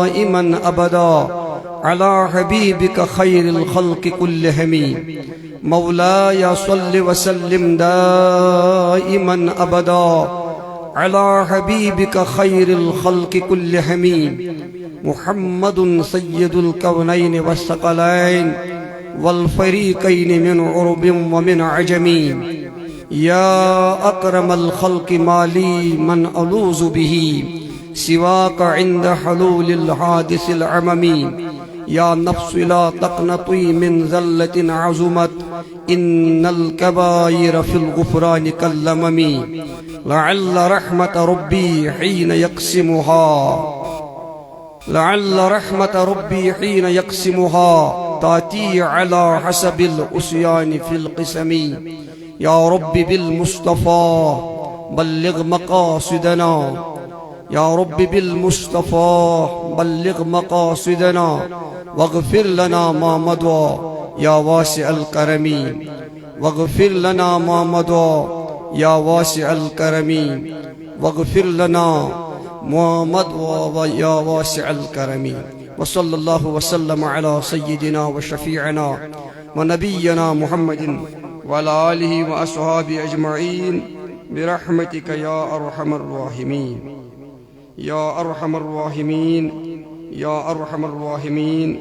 دائما أبدا على حبيبك خير الخلق كلهم مولاي صل وسلم دائما أبدا على حبيبك خير الخلق كلهم محمد سيد الكونين والثقلين والفريقين من عرب ومن عجم يا أكرم الخلق ما لي من ألوذ به سواك عند حلول الحادث العمم يا نفس لا تقنطي من ذلة عظمت إن الكبائر في الغفران كاللمم لعل رحمة ربي حين يقسمها تأتي على حسب العصيان في القسم يا رب بالمصطفى بلغ مقاصدنا يا رب بالمصطفى بلغ مقاصدنا واغفر لنا ما مضى يا واسع الكرم واغفر لنا ما مضى يا واسع الكرم واغفر لنا ما مضى يا واسع الكرم وصلى الله وسلم على سيدنا وشفيعنا ونبينا محمد وعلى آله وأصحابه أجمعين برحمتك يا أرحم الراحمين يا أرحم الراحمين يا أرحم الراحمين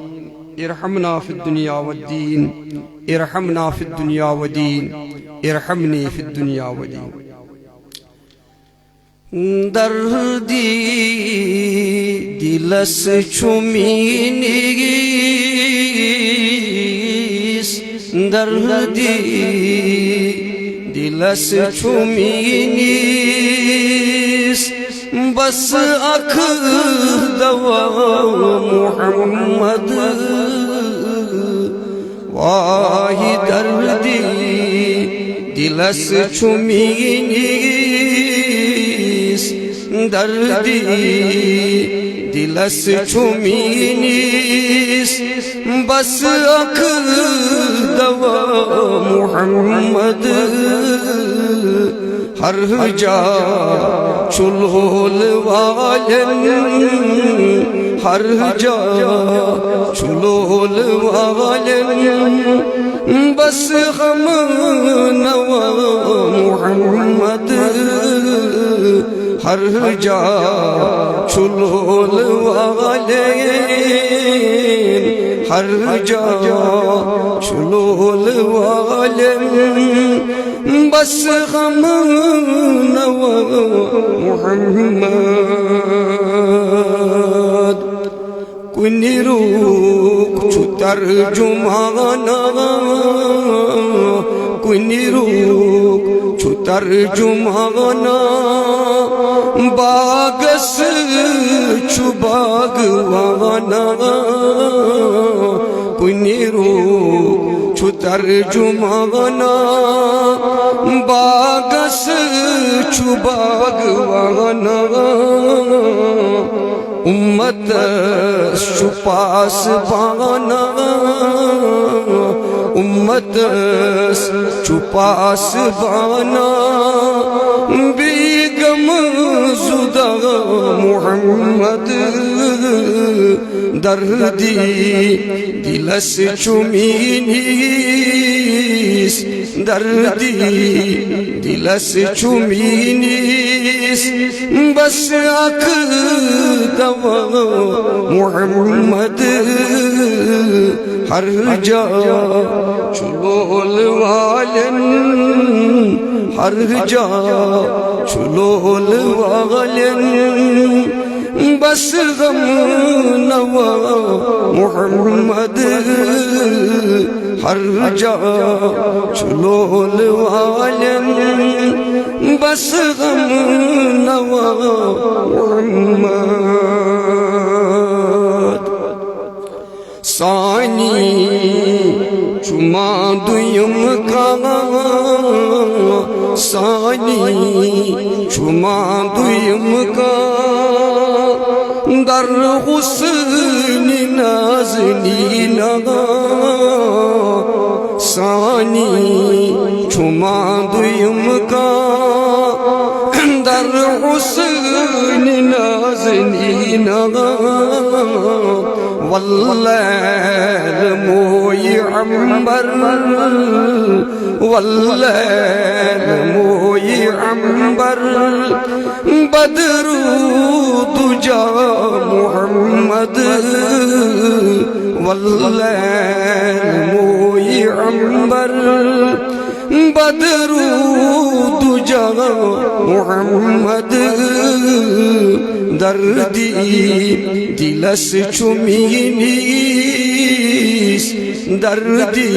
ارحمنا في الدنيا والدين ارحمنا في الدنيا والدين ارحمني في الدنيا والدين دردی دلس چومینیس دردی دلس چومینیس بس اکھ دوا محمد واہی دردی دلس چومینیس دردی دلس چومینیس بس اکھ دوا محمد ہر جا چلول والن ہر جا چلول والن بس غم نوا محمد ہر جا چلول والن ہر جا چلول والن بس غم نوا محمد کنی روک چھو ترجمانا کنی روک چھو ترجمانا باغس چھو باغوانا کنی روک چھو ترجمانا باغس چھو باغوانا امت چھو پاسبانا امت چھو پاسبانا بیگم زدہ محمد دردی دلس چومینیس دردی دلس چومینیس بس اکھ دوا محمد ہر جا چلول والن ہر جا چلول والن بس غم نوا محمد ہر جا چلول والن بس غم نوا محمد ثانی چما دویم کا ثانی چما دویم کا در حسن نازنین ثانی چما دویم کا در حسن نازنین مدینہ واللیل موئی عنبر واللیل موئی عنبر بدر دجا محمد واللیل موئی عنبر بدر دجا محمد دردی دلس چمینیس دردی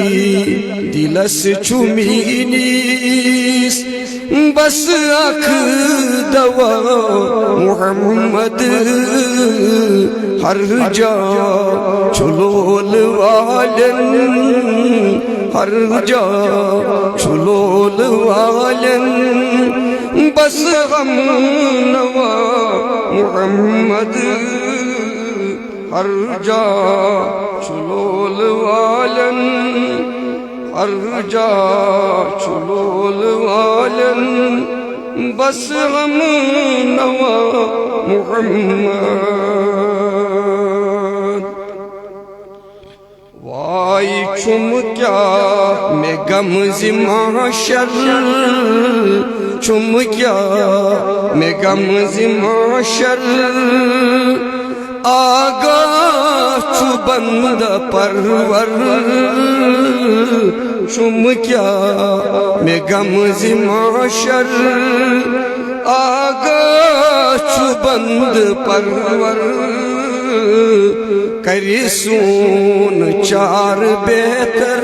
دلس چمینیس بس اکھ دوا محمد ہر جا چلول والن ہر جا چلول والن بس غم نوا محمد ہر جا چلول والن ہر جا چلول والن بس غم نوا محمد وائی چھم کیا میں غم محشر چھم کیا میں غم محشر آگاہ چھو بند پرور چھم کیا میں غم محشر آگاہ چھو بند پرور کریسون چار بہتر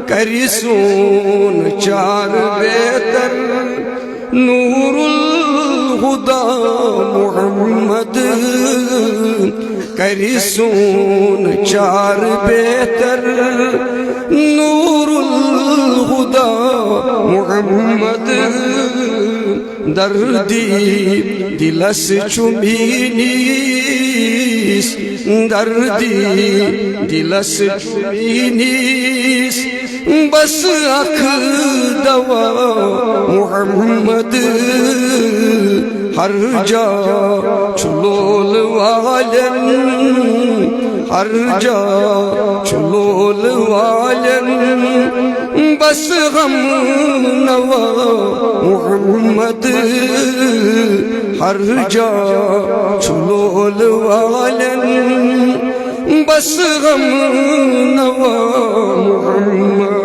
کریسون چار بہتر نور الہدا محمد کریسون چار بہتر نور الہدا محمد دردی دلس چمینیس دردی دلس چمینیس بس اکھ دوا محمد ہر جا چلول والن ہر جا چلول والن بس غم نوا محمد ہر جا چلول والن بس غم نوا محمد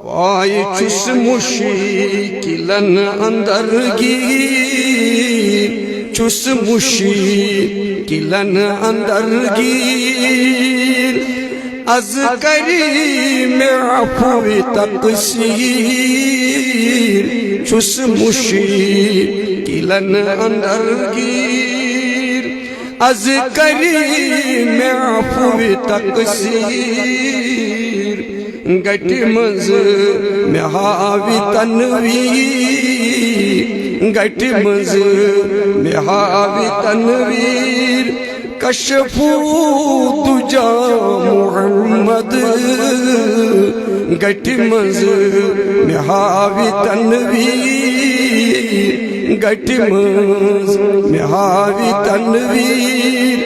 وائی چس مشکلن اندر گیر چس مشکلن اندر گیر از کریم عفو تقصیر چس مشکلن اندر گیر از کریم عفو تقصیر گٹ مز میں ہاوی تنویر گٹ مز میں ہاوی تنویر کشفو تجا محمد گٹ مز میں ہاوی تنویر گٹ مز میں ہاوی تنویر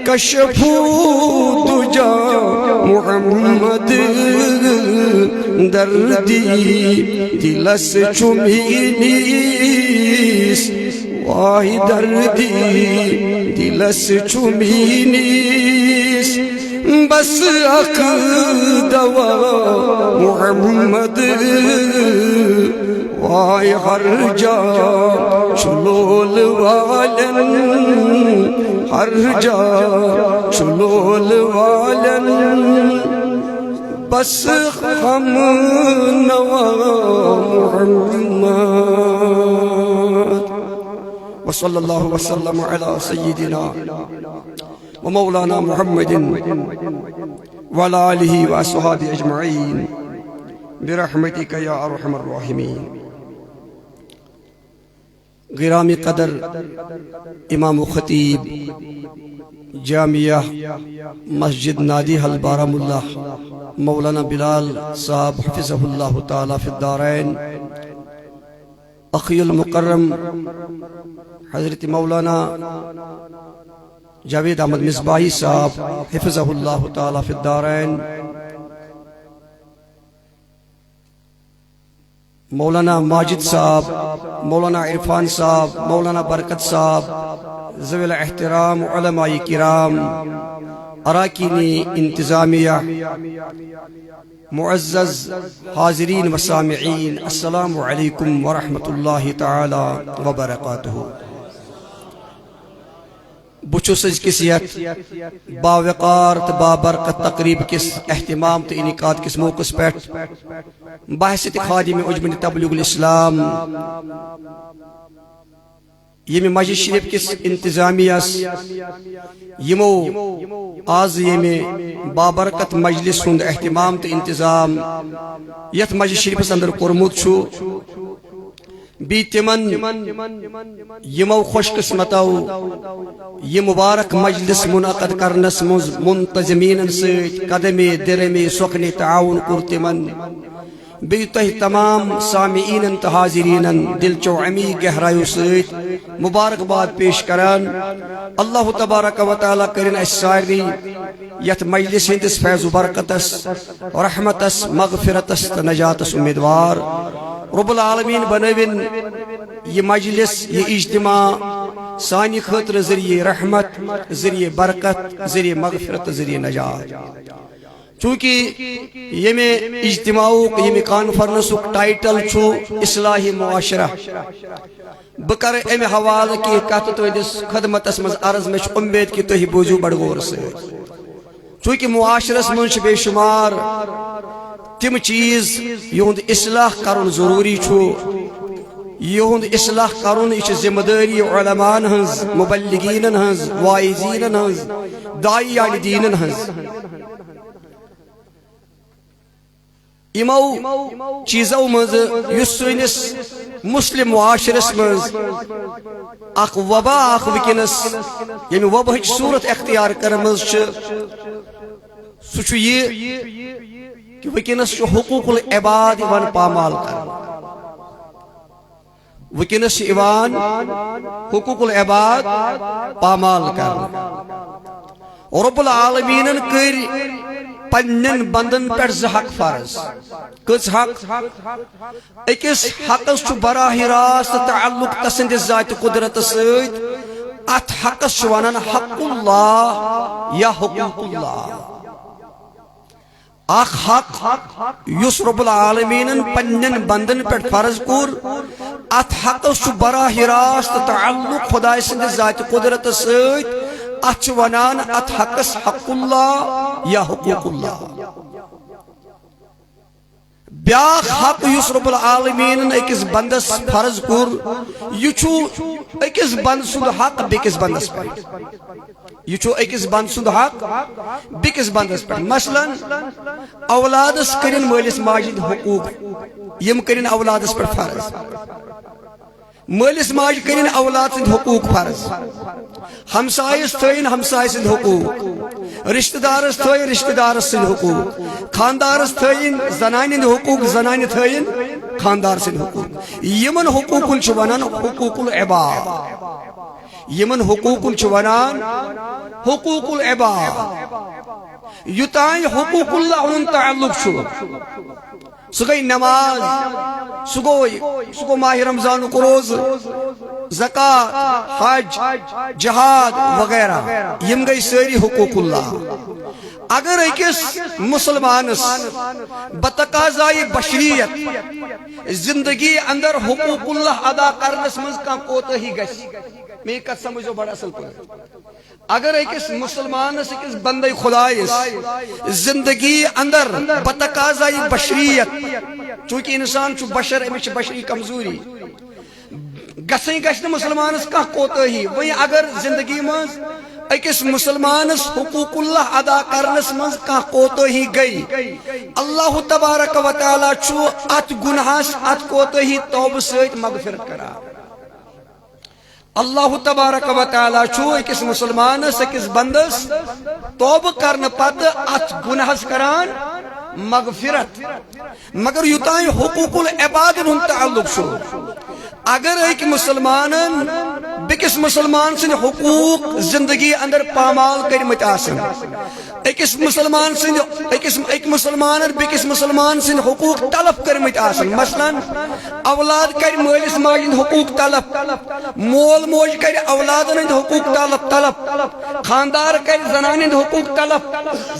کشفو تجا محمد دردی دلس چمینیس واہی دردی دلس چمینیس بس اکھ دوا محمد وائی ہر جا چلول والن ہر جا چلول والن بس غم نوا محمد وصلی اللہ وسلم علی سیدنا ومولانا محمد وعلى آله وأصحابه أجمعين برحمتك يا أرحم الراحمين. غرامی قدر امام و خطیب جامعہ مسجد نادی حل بارہم اللہ مولانا بلال صاحب حفظہ اللہ تعالی فی الدارین، اخی المکرم حضرت مولانا جاوید احمد مصباحی صاحب حفظہ اللہ تعالی فی الدارین، مولانا ماجد صاحب، مولانا عرفان صاحب، مولانا برکت صاحب، ذوی الاحترام علماء کرام، اراکین انتظامیہ، معزز حاضرین و سامعین، السلام علیکم ورحمۃ اللہ تعالی وبرکاتہ۔ بچس کس یت باوقار تو بابرکت تقریب کس اہتمام تو انعقاد کس موقع پہ بحثیت خادم عجمن تبلیغ الاسلام یم مسجد شریف کس انتظامیہ یمو آز یم بابرکت مجلس ہند اہتمام تو انتظام یت مسجد شریف اندر کورمت چھو بی تمن یمو خوش قسمتو یہ مبارک مجلس منعقد کرنس مز منتظمین ست قدم درم سخن تعاون کور تمن بی تہ تمام سامعین تو حاضرین دل چو عمی گہرائیو ست مبارکباد پیش کران۔ اللہ تبارک و تعالی کرن اس ساری یت مجلس ہندس فیض و برکتس رحمتس مغفرتس تو نجاتس امیدوار۔ رب العالمین بنوین یہ مجلس یہ اجتماع سانی خطر ذریعہ رحمت، ذریعہ برکت، ذریعہ مغفرت، ذریعہ نجات۔ چونکہ یہ میں اجتماع یہ کانفرنس ٹائٹل چھو اصلاحی معاشرہ، بکر ام حوالہ کی کت تہندس خدمتس مز عرض میں امید کہ تھی بوزو بڑ غور سے، چونکہ معاشرس من بے شمار تم چیز یہند اصلاح کرن ضروری چھو، یہند اصلاح کرن یہ ذمہ داری علماء ہنز، مبلغین ہنز، واعظین ہنز، داعیان دین ہنز۔ امو چیزو مز یس سنس مسلم معاشرس مز اخ وبا اخ وکنس یعنی وباہچ صورت اختیار کرمز سہ یہ کہ وکنس حقوق العباد ایوان پامال کر، وکنس ایوان حقوق العباد پامال کر۔ رب العالمین کر پنن بندن پر حق فرض، کس حق؟ اکس حقس چھ براہ راست تعلق تسند ذات قدرت ست، ات حقس ونان حق اللہ یا حقوق اللہ۔ اخ حق یس رب العالمین پنن بندن پر فرض کور، ات حقس چھ براہ راست تعلق خدا سند ذات قدرت ست، ات ونان ات حقس حق اللہ یا حقوق اللہ۔ بیاخ حق یس رب العالمین اکس بندس فرض کور، یہ چھو اکس بند سند حق بیکس بندس پر، یہ چھو اکس بند سند حق بیکس بندس پر۔ مثلا اولادس کرن مالس ماجد حقوق، یم کرن اولادس پر فرض، مالس ماج کرن اولاد سند حقوق فرض، ہمسائس تھین ہمسائے سند حقوق، رشتہ دارس تھین رشتہ دارس سند حقوق، خاندارس تھین زنان ہند حقوق، زنان تھین خاندار سند حقوق۔ یمن حقوق چھ ونان حقوق العباد، یمن حقوق چھ ونان حقوق العباد۔ یوتائیں حقوق اللہ ان تعلق چھو، سہ گئی نماز، سہ گو ماہ رمضان کو روز، زکات، حج، جہاد وغیرہ، یم گئی ساری حقوق اللہ۔ اگر اکس مسلمانس بتقاضائی بشریت زندگی اندر حقوق اللہ ادا کرنس مز کان کوتاہی گژھِ، میں کت سمجھو بڑا اصل پٲٹھۍ، اگر اکس مسلمانس اکس بندے خدایس زندگی اندر بتقاضائی بشریت، چونکہ انسان چھ بشر، امس بشری کمزوری، گسیں گژھِ نہٕ مسلمانس کانٛہہ کوتاہی۔ وۄنۍ اگر زندگی منٛز اکس مسلمانس حقوق اللہ ادا کرنس منٛز کانٛہہ کوتاہی گئی، اللہ تبارک و تعالیٰ چھُ ات گناہس ات کوتاہی توبہ سۭتۍ مغفرت کران۔ اللہ تبارک و تعالیٰ چھو اکس مسلمانس اکس بندس توبہ کرنے پتہ ات گناہس کران مغفرت، مگر یوتائیں حقوق العباد ہن تعلق چھو، اگر ایک مسلمان بیکس مسلمان سن حقوق زندگی اندر پامال کرمت آسن ایک مسلمان بیکس مسلمان سن حقوق طلب کرمت آسن مثلا اولاد کر مالس ماجن حقوق طلب مول موج کر اولادن ہند حقوق طلب خاندار کر زنان ہند حقوق طلب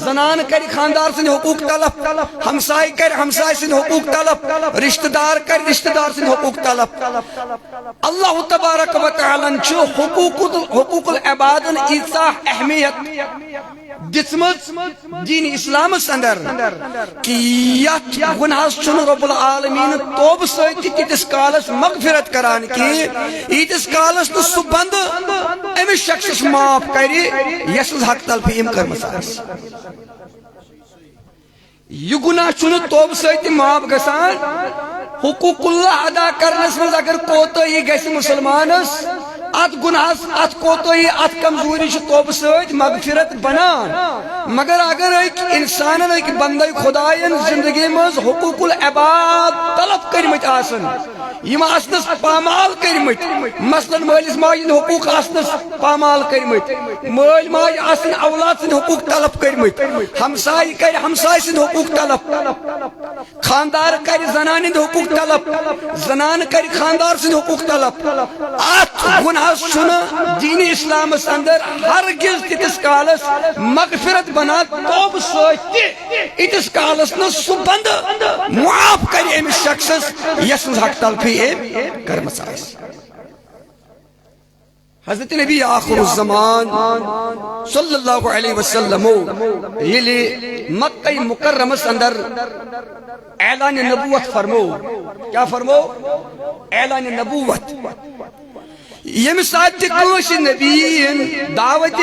زنان کر خاندار سن حقوق طلب ہمسائے کر ہمسائے سن حقوق طلب رشتہ دار کر رشتہ دار سن حقوق طلب اللہ تبارک و تعالی چھو حقوق العبادن ایسا اہمیت دسمت دین اسلام اندر کہ یت گناہ چھن رب العالمین توب سۭتۍ تیتس کالس مغفرت کران کہ ییتس کالس نہ سہ بند امس شخصس معاف کر یس حق تلفی ام کرمس آسہِ یہ گناہ چھن توب سۭتۍ معاف گژھان حقوق اللہ ادا کرنس مز اگر کوتاہی گژھِ مسلمانس ات گناہس ات کوتاہی ات کمزوری چھ توبہ سۭتۍ مغفرت بنان مگر اگر ایک انسان ایک بندے خدائن زندگی مز حقوق العباد طلب کرمت آسن یم آسنس پامال کرمت مثلا مالس ماجن حقوق آسنس پامال کرمت مال ماج آسن اولاد سن حقوق طلب کرمت ہمسائی کر ہمسائی سن حقوق طلب خاندار کر زنان ہند حقوق طلب زنان کر خاندار سن حقوق طلب ات گناہ چھن دین اسلام اندر ہرگز تیتس کالس مغفرت بنا توب سۭتۍ ییتس کالس نہ سہ بند معاف کر امس شخصس یس حق تلفی ام کرمس آسہِ حضرت نبی آخر الزمان صلی اللہ علیہ وسلم یلی مکہ مکرمس اندر اعلان نبوت فرمو کیا فرمو اعلان نبوت یم ساتھ کٲنٛسہِ نبیین دعوت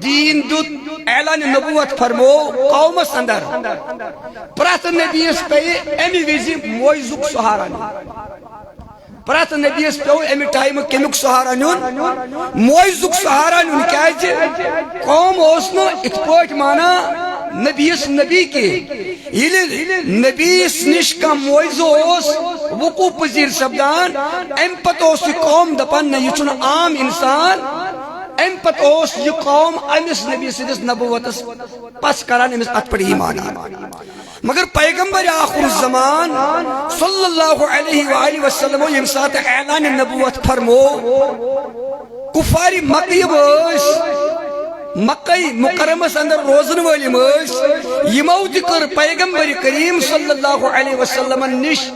دین دیُت اعلان نبوت فرمو قومس اندر پرٛٮ۪تھ نبیس پیٚیہِ امہِ وِزِ موعظُک سہارا پرٛٮ۪تھ نبیس پیٚو امہِ ٹایمہٕ کمیُک سہارا نیُن موعظُک سہارا نیُن کیازِ قوم اوس نہٕ یِتھ پٲٹھۍ مانان نبیس نبی کے ییٚلہِ نبیس نش کانٛہہ موعظہٕ اوس وقوع پذیر سپدان امہِ پتہٕ اوس یہِ قوم دپان نہ یہِ چھُنہٕ عام انسان امہِ پتہٕ اوس یہِ قوم أمِس نبی سٕنٛدِس نبوتس پس کران أمِس اتھ پٮ۪ٹھ ایٖمان انان مگر پیغمبر آخر الزمان صلی اللہ علیہ وآلہ وسلم یم سات اعلان نبوت فرمو کفار مکہ مکہ مکرمس اندر روزن ولم یمو تہ کر پیغمبر کریم صلی اللہ علیہ وسلم نش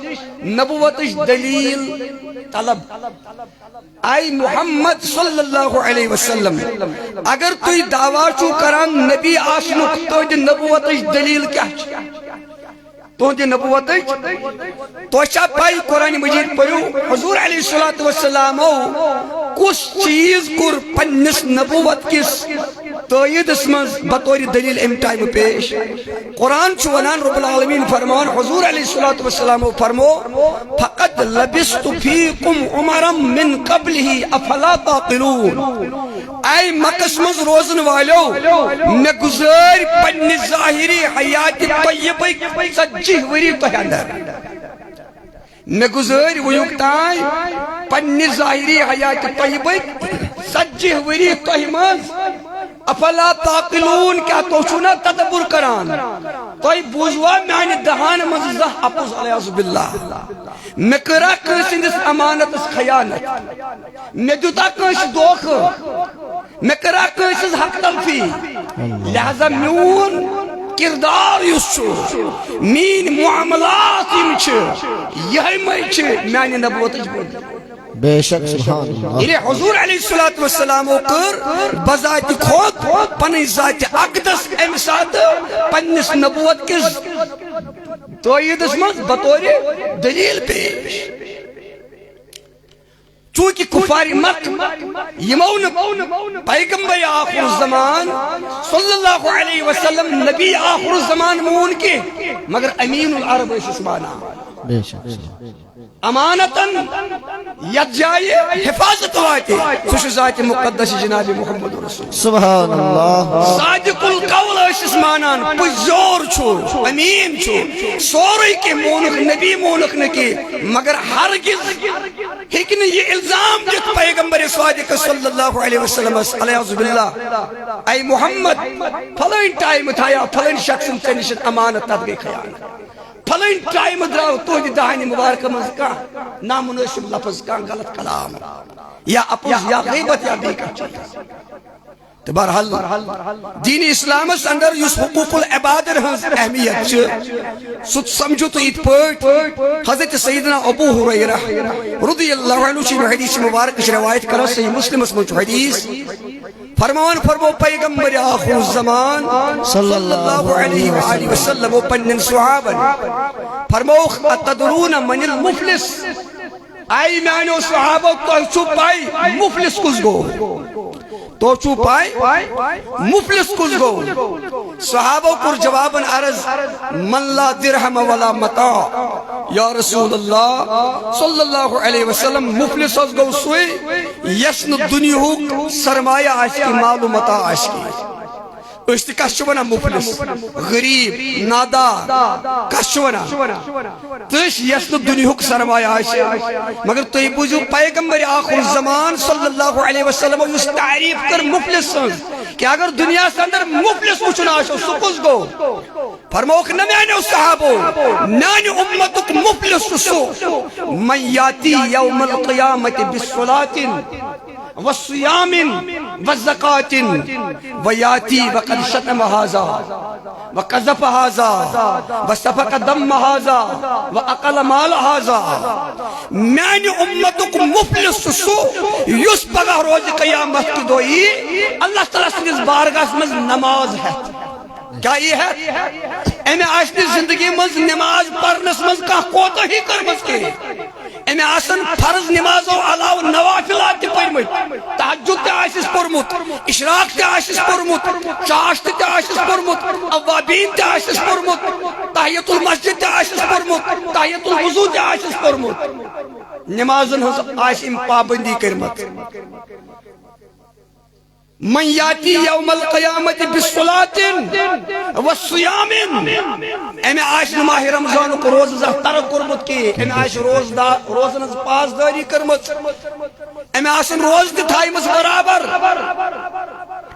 نبوت دلیل طلب آئی محمد صلی اللہ علیہ وسلم اگر تھی دعویٰ چھو کران نبی آسنک تو نبوت دلیل کیا تہذ نبوت تو پائی قرآن مجید پڑھو حضور علیہ الصلوۃ والسلام کس چیز کور پنس نبوت کس تائیدس من بطور دلیل ام ٹائم پیش قرآن چھ ونان رب العالمین فرمان حضور علیہ الصلوۃ والسلام فرمو فقد لبثت فیکم عمرا من قبلہ افلا تعقلون اے مکس مز روزن والو میں گزار پنی ظاہری حیات طیبہ 40 وری تہ اندر میں گزار ویوک تائیں پنی ظاہری حیات طیبہ 40 وری تہ مز افلا تعقلون کیا تو چھنا تدبر کران تو بوزوا میانہ دہان مز زہ اپوز علیہ باللہ میں کرا کنسندس امانت خیانت میں دیتا کنس دوخ میں کرا کنس حق تلفی لہذا میون کردار یس مین معاملات یم یہ میانہ نبوت بے شک سبحان اللہ یہ حضور علیہ الصلوۃ والسلام کر بذات خود پن ذات اقدس ام سات پنس نبوت کس توحیدس من بطور دلیل پیش چونکہ کفار مکہ یمون پیغمبر آخر الزمان صلی اللہ علیہ وسلم نبی آخر الزمان مون کے مگر امین العرب اسمانا بے شک امانتاً یک جائے حفاظت واتے سوش ذات مقدس جناب محمد رسول سبحان اللہ صادق القول ٲسِس مانان پُزیور چھُ أمیٖن چھُ سورُے کینٛہہ مونُکھ نبی مونُکھ نہٕ کینٛہہ مگر ہرگز ہیٚکہِ نہٕ یہِ اِلزام دِتھ پیغمبر صادق صلی اللہ علیہ وسلمس علیہ باللہ اے محمد پھلٲنۍ ٹایمہٕ تھایاو پھلٲنۍ شخصن ژےٚ نِش امانت تتھ گٔے خیانت پھلٲنۍ ٹایمہٕ درٛاو تُہنٛدِ دہانہِ مُبارکہ منٛز کانٛہہ نامُنٲسِب لفظ کانٛہہ غلط کلام یا اپُز یا غیبت یا بیٚیہِ کانٛہہ چیٖز تو بہرحال دین اسلامس اندر یس حقوق العبادن ہز اہمیت سہ سمجھو تو ات پٲٹھۍ حضرت سیدنا ابو ہریرہ رضی اللہ عنہ چھ حدیث مبارک روایت کرو صحیح مسلم من حدیث فرمو پیغمبر آخر الزمان صلی اللہ علیہ وآلہ وسلم و پنن صحابن فرموخ اتدرون من المفلس آئی میانو صحابہ تو چھو پائی مفلس کس گو تو چھو پائی مفلس کس گو صحابہ پر جواباً عرض من لا درہم ولا متاع یا رسول اللہ صلی اللہ علیہ وسلم مفلس اس گو سوئی یسن دنیاہو سرمایہ آشکی مال و متاع آشکی اس تہ کس ونان مفلس غریب نادار کس ونان تش یس دنیاہک سرمایہ مگر تھی بوزو پیغمبر آخر الزمان صلی اللہ علیہ وسلم اس تعریف کر مفلس کہ اگر دنیا سے اندر مفلس وچن آشو سہ کس گو فرموک نہ میانو صحابو میانی امتک مفلس سو من یاتی یوم القیامت بالصلاة والصيام والزكاة وياتي وقد شتم هذا وقذف هذا وسفك دم هذا وأكل مال هذا میانی امتک مفلس سو یس پگہ روز قیامت کی دوئی اللہ تعالیٰ سندس بارگاہ میں نماز ہے کیا یہ ہے امی آشنی زندگی مز نماز پڑھنس مز کا کوتا ہی کرمس کے امی آسن فرض نمازو علاو نوافلات تی پڑھمت تحجد تی آشس پڑھمت اشراق تی آشس پڑھمت چاشت تی آشس پڑھمت اوابین تی آشس پڑھمت تحیت المسجد تی آشس پڑھمت تحیت الوضو تی آشس پڑھمت نمازن ہز آشم پابندی کرمت من یاتی یوم القیامت بالصلاة والصیام امی آش ماہ رمضان کو روز ترک کرمت کی امی آش روزن پاس داری کرمت امی آشن روز دتھائیمس برابر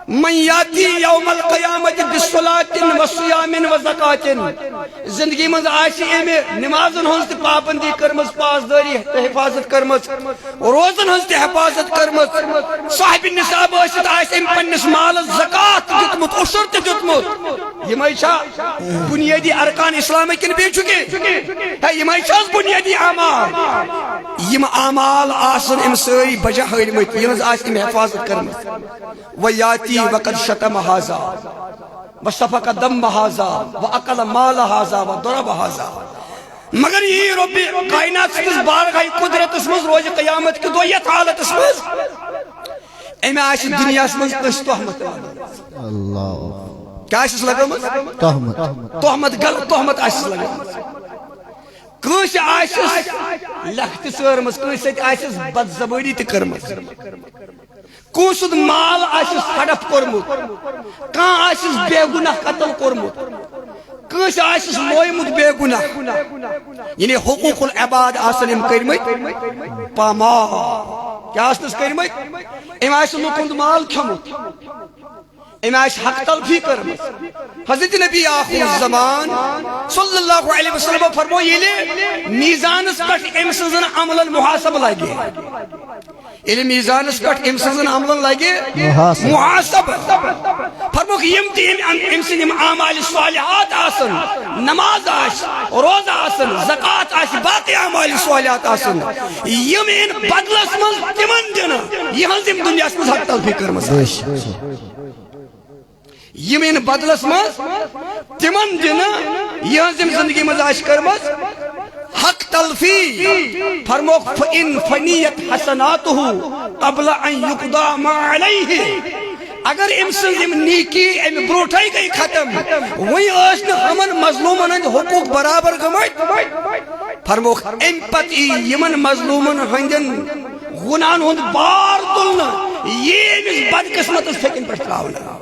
من یاتی یوم القیامت بالصلاة والصیام والزکاة زندگی من آشی امی نمازن ہنس پابندی کرمت پاس داری حفاظت کرمت روزن ہنس حفاظت کرمت صاحب نصاب آشت آشی پنس مال زکات دتمت عشر تہ دتمت یمے چھا بنیادی ارکان اسلام کن بی چکے یمے چھا بنیادی اعمال یم اعمال آسن ام ساری بجا ہلمت یم آسن حفاظت کرمت ویاتی وقد شتم هذا وسفك دم هذا واكل مال هذا وضرب هذا مگر یہ رب کائنات سندس بارگاہ قدرت مز روز قیامت کی دو یت حالت مز امی آش دنیا من کس تہمت کیا آشس لگمت تہمت غلط تہمت آشس لگمت کس آشس لخت سرمس کس آشس بد زبانی تہ کرمت کس مال آشس ہڑپ کورمت کان آشس بے گناہ قتل کورمت کس آشس لویمت بے گناہ یعنی حقوق العباد آسن ام کرمت پامال کیا آسنس کرمت ام آس لوکند مال کھمت ام آس حق تلفی کرمت حضرت نبی آخر الزمان صلی اللہ علیہ وسلم فرمو یہ میزانس پٹ ام سنزن عمل محاسب لگے یعنی میزانس پٹ ام سنزن عمل لگے محاسب فرمو کہ یم تی ام سن ام اعمال صالحات آسن نماز آس روزہ آسن زکات آس باقی اعمال صالحات آسن یم ان بدلس من تمن دن یہ یم دنیا من حق تلفی کرمت یم ان بدلس من تمن دن یہ یم زندگی من آس کرمت حق تلفی فرمو فإن فنیت حسناته قبل ان یقضى ما علیہ اگر ام سن ام نیکی ام بروٹائی گئی ختم وہی آشن ہمن مظلومن ہند حقوق برابر گمت فرمو ام پتی یمن مظلومن ہندن گناہن ہند بار تلنا یہ امس بدقسمت فکن پر تراؤنا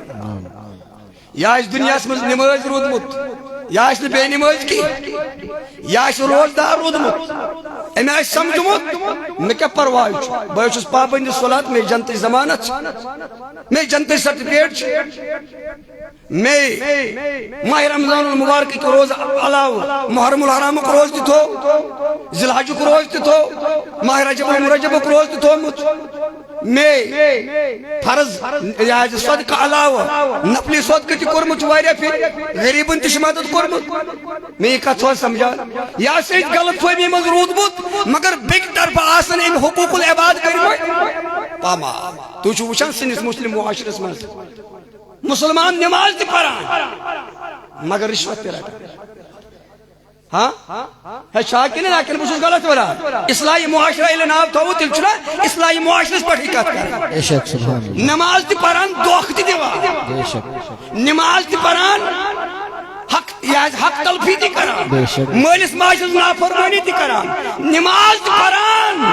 یا دنیا مز نماز رودمت یا بے نماز کی یا روزدار رودمت ام سمجھمت میں کیا پرواہ بہت پابند صلات میں جنت ضمانت میں جنت سرٹیفکیٹ میں ماہ رمضان المبارک کے روز علاوہ محرم الحرام کو روز تھو ذی الحج کو روز تھو ماہ رجب المرجب کو روز تھومت میں فرض صدقہ علاوہ نفلی صدقہ تہ کورمت واریاہ پھر غریبن تہ مدد کورمت میں یہ کتھ سمجھا یا سید غلط فہمی مز رودمت مگر بیک طرف آسن ان حقوق العباد کرمت پاما تو چھ وچھان سنس مسلم معاشرس مز مسلمان نماز تہ پران مگر رشوت تہ رٹان ہاں ہے شاکر لیکن بس غلط ورا اصلاحی معاشرہ الہ ناو تھو تیل چھنا اصلاحی معاشرس پٹھ کت کر بے شک سبحان اللہ نماز تہ پران دھوکہ تہ دیوان بے شک نماز تہ پران حق تلفی تہ کران بے شک مالس ماجس نافرمانی تہ کران نماز تہ پران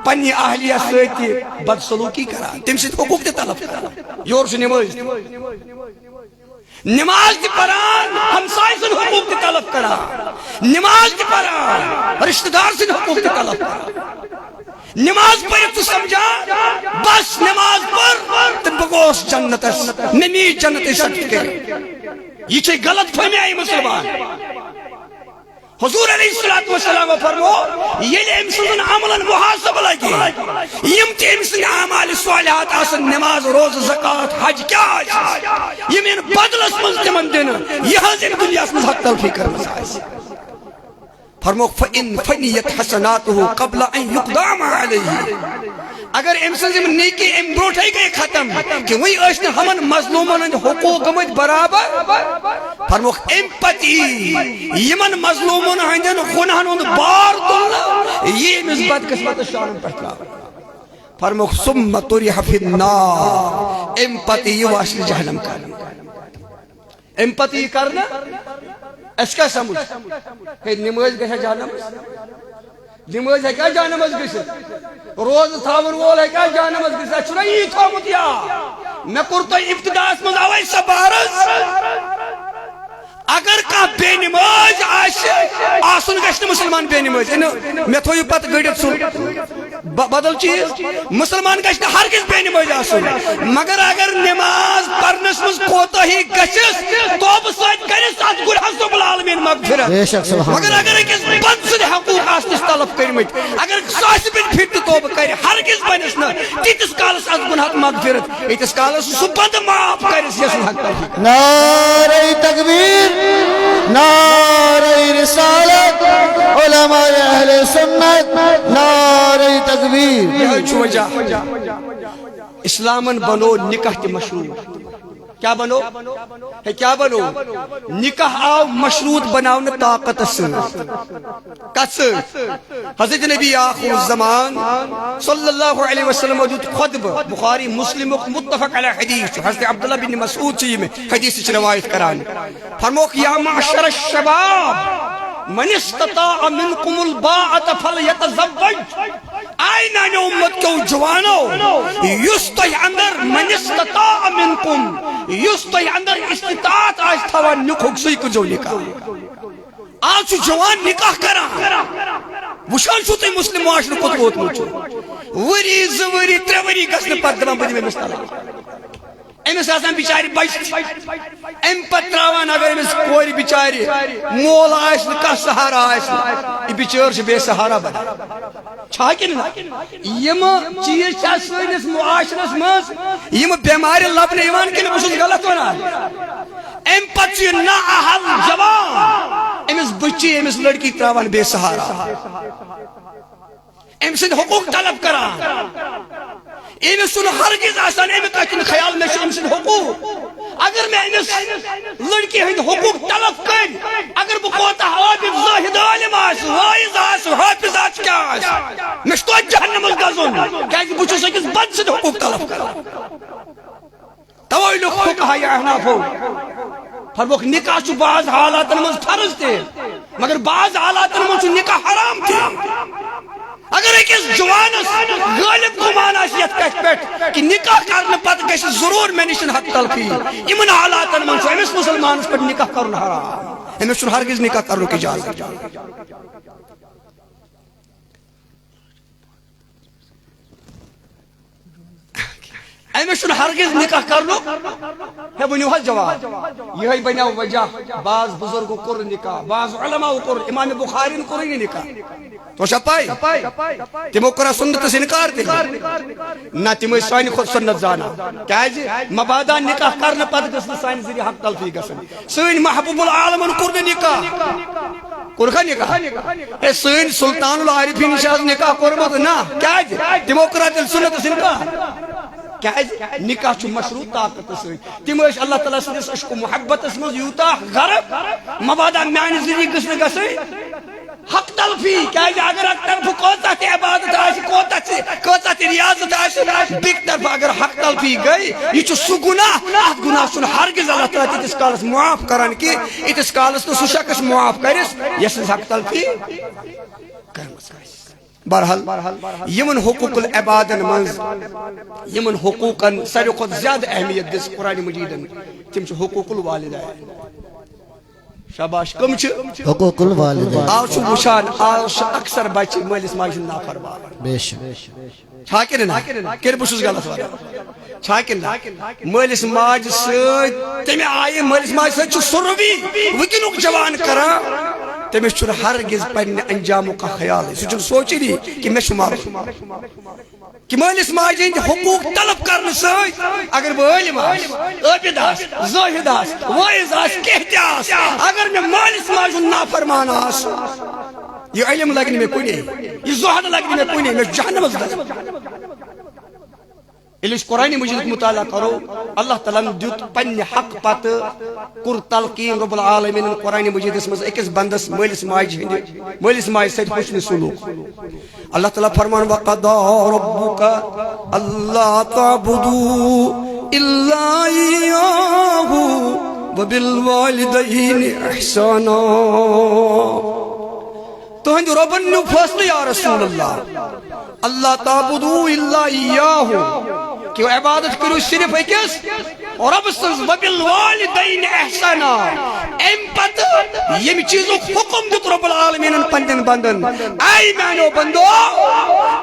پنی اہلیہ سۭتۍ تہ بدسلوکی کران تم سۭتۍ حقوق تہ طلب کران یور چھ نماز نماز تہ پران ہمسائے سن حقوق تہ طلب کران نماز تہ پران رشتہ دار سن حقوق تہ طلب کران نماز پڑھ تو سمجھا بس نماز پڑھ تو بگوس جنتس نمی جنت سرٹیفکیٹ یہ چھے غلط فہمی آئی مسلمان حضور علیہ الصلوۃ والسلام فرمو یل ام سن عملن محاسبہ لگی یم تی ام سن اعمال صالحات آسن نماز روز زکات حج کیا یم ان بدلس من تمن دین یہ حضر دنیا میں حق تلفی کرنا ہے فرمو فإن فنیت حسناته قبل ان يقدم علیہ اگر ام سن نیکی ام بروٹھائی گئے ختم کہ وہی اشن ہمن مظلومن حقوق گمت برابر فرمو ام پتی یمن مظلومن ہندن گناہن ہند بار تلنا یہ مز بد قسمت شان پٹھا فرمو ثم طرح فی النار ام پتی یہ واسل جہنم کر ام پتی کرنا اس کا سمجھ کہ نماز گژھا جہنم نماز ہے کیا جہنم گژھت روز تھاون وول ہے کیا جہنم گژھت چھنا یہ تھومت یا میں کرتا ابتداء من اوے سبارس اگر کا بے نماز آسن گشت مسلمان بے نماز میں تھو پت گڑت سن بدل چیز مسلمان گشت ہرگز بے نماز آسن مگر اگر نماز پرنس مز کوتاہی گچس توبہ سۭتۍ کرس ات گناہس رب العالمین مغفرت مگر اگر اکس بند سند حقوق آسنس طلب کرمت اگر ساس بن پھر توبہ کر ہرگز بنس نہ تیتس کالس ات گناہ مغفرت یتس کالس سہ بند معاف کرس یس حق تلفی نعرہ تکبیر نعرہ رسالت علماء اہل سنت نعرہ تکبیر یہ وجہ اسلامن بنو نکاح تی مشروع کیا بنو ہے کیا بنو نکاح آو مشروط بناؤن طاقت سے کس حضرت نبی آخر الزمان صلی اللہ علیہ وسلم وجود خطب بخاری مسلم متفق علی حدیث حضرت عبداللہ بن مسعود چیئے میں حدیث سے روایت کران فرموک یا معشر الشباب من استطاع منکم الباعت فلیتزوج آئی نانی امت کیوں جوانو یستوی اندر من استطاع منکم یستوی اندر استطاعت آج تھوان نکھوک سوئی کو جو نکاح آج جوان نکاح کرا وشان چھو تی مسلم معاشر کت ووت مچو وری زوری تروری گسن پر دمان بدی میں مستالا امس آسان بیچاری بچت ام پتراوان اگر امس کوئی بیچاری مول آئیس کا سہارا آئیس یہ بیچار سے بے سہارا بنا چھاکن یم چیز چھا سوینس معاشرس مز یم بیماری لبن ایمان کے لئے بسوز غلط ہونا ام پتی نا احل جوان امس بچی امس لڑکی تراوان بے سہارا امس حقوق طلب کران امس سن ہرگز آسان امس کتن خیال میں امس حقوق اگر میں امس لڑکی ہند حقوق طلب کر اگر بہ کوتا حافظ زاہد عالم آس وائز آس حافظ آس کیا آس میں تو جہنم گزن کیا کہ بچو سکس بد سے حقوق طلب کران توئی لوگ فقہاء احناف ہو فرموک نکاح چھ بعض حالات من فرض تے مگر بعض حالات من نکاح حرام تے اگر ایک اس جوانس غالب گمان آشیت کہت پیٹ کہ نکاح کرنے پت گژھِ ضروٗر مےٚ نِش حق تلفی یِمن حالاتن منٛز چھُ أمِس مُسلمانس پٮ۪ٹھ نکاح کرُن حرام أمِس چھُنہٕ ہرگز نکاح کرنُک اجازت أمِس چھُنہٕ ہرگز نکاح کرنُک ہے ؤنِو حظ جواب یِہے بنیو وجہ بعض بزرگو کوٚر نکاح بعض علماء کوٚر امام بخاری کوٚرُے نہٕ نکاح تو چھا پاے تِمو کوٚرا سنتس انکار تہِ نہ تِم ٲسۍ سانہِ کھۄتہٕ سنت زانان کیازِ مبادا نکاح کرنہٕ پتہٕ گٔژھ نہٕ سانہِ ذٔریعہٕ حق تلفی گژھٕنۍ سٲنۍ محبوب العالمن کوٚر نہٕ نکاح کوٚرکھا نکاح ہے سٲنۍ سلطان العارفین چھِ حظ نکاح کوٚرمُت نہ کیازِ تِمو کوٚرا تیٚلہِ سنتس انکار کیازِ نکاح چھُ مشروط طاقت سۭتۍ تِم ٲسۍ اللہ تعالیٰ سٕنٛدِس عشق و محبتس منٛز یوٗتاہ غرق مبادا میانہِ ذٔریعہٕ گٔژھ نہٕ گژھٕنۍ حق تلفی کیازِ اگر اکھ طرفہٕ کوٗتاہ تہِ عبادت آسہِ کۭژاہ تہِ ریاضت آسہِ بیٚکہِ طرفہٕ اگر حق تلفی گٔے یہِ چھُ سُہ گُناہ اتھ گُناہ چھُنہٕ ہرگز اللہ تعالیٰ تیٖتِس کالس معاف کران کہِ ییٖتِس کالس نہٕ سُہ شخص معاف کرس یس نہٕ حق تلفی کٔرمٕژ آسہِ بہرحال یمن حقوق العبادن منز یمن حقوقن ساروی کھۄتہٕ زیادٕ اہمیت دِژ قرآن مجیدن تِم چھِ حقوق الوالدین شاباش کم چھِ حقوق الوالدین آز چھُ وٕچھان آز چھِ اکثر بچہِ مٲلِس ماجہِ ہُنٛد نافرمان بے شک چھا کِنہٕ نہ کِنہٕ بہٕ چھُس غلط ونان چھا کِنہٕ نہ مٲلِس ماجہِ سۭتۍ تمہِ آیہِ مٲلِس ماجہِ سۭتۍ چھُ سُہ روی وٕنکیٚنُک جوان کران تٔمِس چھُنہٕ ہرگز پننہِ انجامُک کانٛہہ خیالٕے سُہ چھُنہٕ سونٛچٲنی کہِ مےٚ چھُ مرُن کہ مٲلِس ماجہِ ہٕنٛدۍ حقوٗق طلب کرنہٕ سۭتۍ اگر بہٕ عٲلِم آسہٕ عٲبِد آسہٕ زٲہِد آسہٕ وٲعظ آسہٕ کینٛہہ تہِ آسہٕ اگر مےٚ مٲلِس ماجہِ ہُنٛد نافرمان آسہٕ یہِ علم لگہِ نہٕ مےٚ کُنے یہِ زُہد لگہِ نہٕ مےٚ کُنے مےٚ چھُ جہنمس گژھُن ییٚلہِ أسۍ قرآن مجیدُک مطالعہ کرو اللہ تعالیٰ ہن دیُت پننہِ حق پتہٕ کوٚر تلقیٖن رب العالمیٖنن قرآن مجیدس منٛز أکِس بندس مٲلِس ماجہِ سۭتۍ حُسنِ سلوٗک اللہ تعالیٰ فرمان وَقَضَىٰ رَبُّكَ أَلَّا تَعْبُدُوا إِلَّا إِيَّاهُ وَبِالْوَالِدَيْنِ إِحْسَانًا تُہنٛدِ رۄبن نیوٗ فٲصلہٕ یا رسول اللہ اللہ تعبدوا الا إياه کہ عبادت کرو صرف أکِس رب سٕنٛز وبالوالدین احسانا امہِ پتہٕ ییٚمہِ چیٖزُک حُکم دیُت رب العالمیٖنن پننٮ۪ن بندن اے میانیو بندو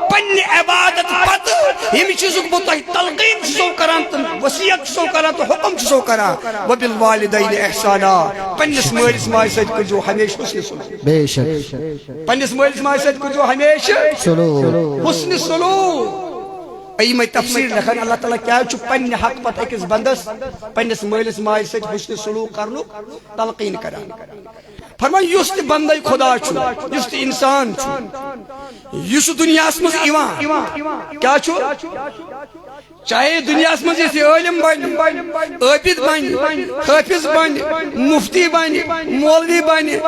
پننہِ عبادت پتہٕ ییٚمہِ چیٖزُک بہٕ تۄہہِ تلقیٖن چھُسو کران تہٕ وصیت چھُسو کران تہٕ حُکم چھُسو کران وبالوالدین احسانا پننِس مٲلِس ماجہِ سۭتۍ کٔرزیو ہمیشہٕ حُسنِ سلوٗک بے شک پننِس مٲلِس ماجہِ سۭتۍ کٔرزیو ہمیشہٕ حُسنِ سلوٗک أئمہ تفسیر لکھان اللہ تعالیٰ کیا چھُ پننہِ حق پتہٕ أکِس بندس پننِس مٲلِس ماجہِ سۭتۍ حُسنِ سلوٗک کرنُک تلقیٖن کران فرمان یُس تہِ بندے خدا چھُ یُس تہِ انسان چھُ یُس دُنیاہس منٛز یِوان کیا چھُ چاہے دنیاہس منٛز یُس یہِ عٲلِم بنہِ عٲبِد بنہِ حٲفِظ بنہِ مفتی بنہِ مولوی بنہِ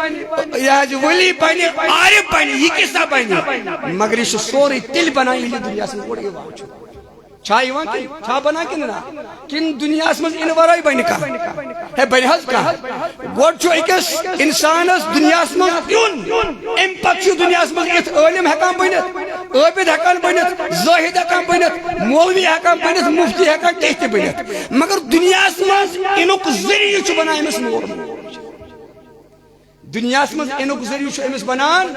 یہِ حظ ولی بنہِ عارف بنہِ یہِ کیٛاہ بنہِ مگر یہِ چھُ سورُے تیٚلہِ بنان ییٚلہِ دُنیاہس منٛز گۄڈٕ یِوان چھُ چھا یِوان چھا بنان کِنہٕ نہ کِنہٕ دُنیاہس منٛز اِنہٕ ورٲے بنہِ کانٛہہ ہے بنہِ حظ کانٛہہ گۄڈٕ چھُ أکِس انسانس دُنیاہس منٛز یُن امہِ پتہٕ چھُ دُنیاہس منٛز یِتھ عٲلِم ہٮ۪کان بٔنِتھ عٲبِد ہٮ۪کان بٔنِتھ زٲہِد ہٮ۪کان بٔنِتھ مولوی ہٮ۪کان بٔنِتھ مفتی ہٮ۪کان کینٛہہ تہِ بٔنِتھ مگر دُنیاہس منٛز اِنُک ذٔریعہٕ چھُ بنان أمِس مول موج دُنیاہس منٛز اِنُک ذٔریعہٕ چھُ أمِس بنان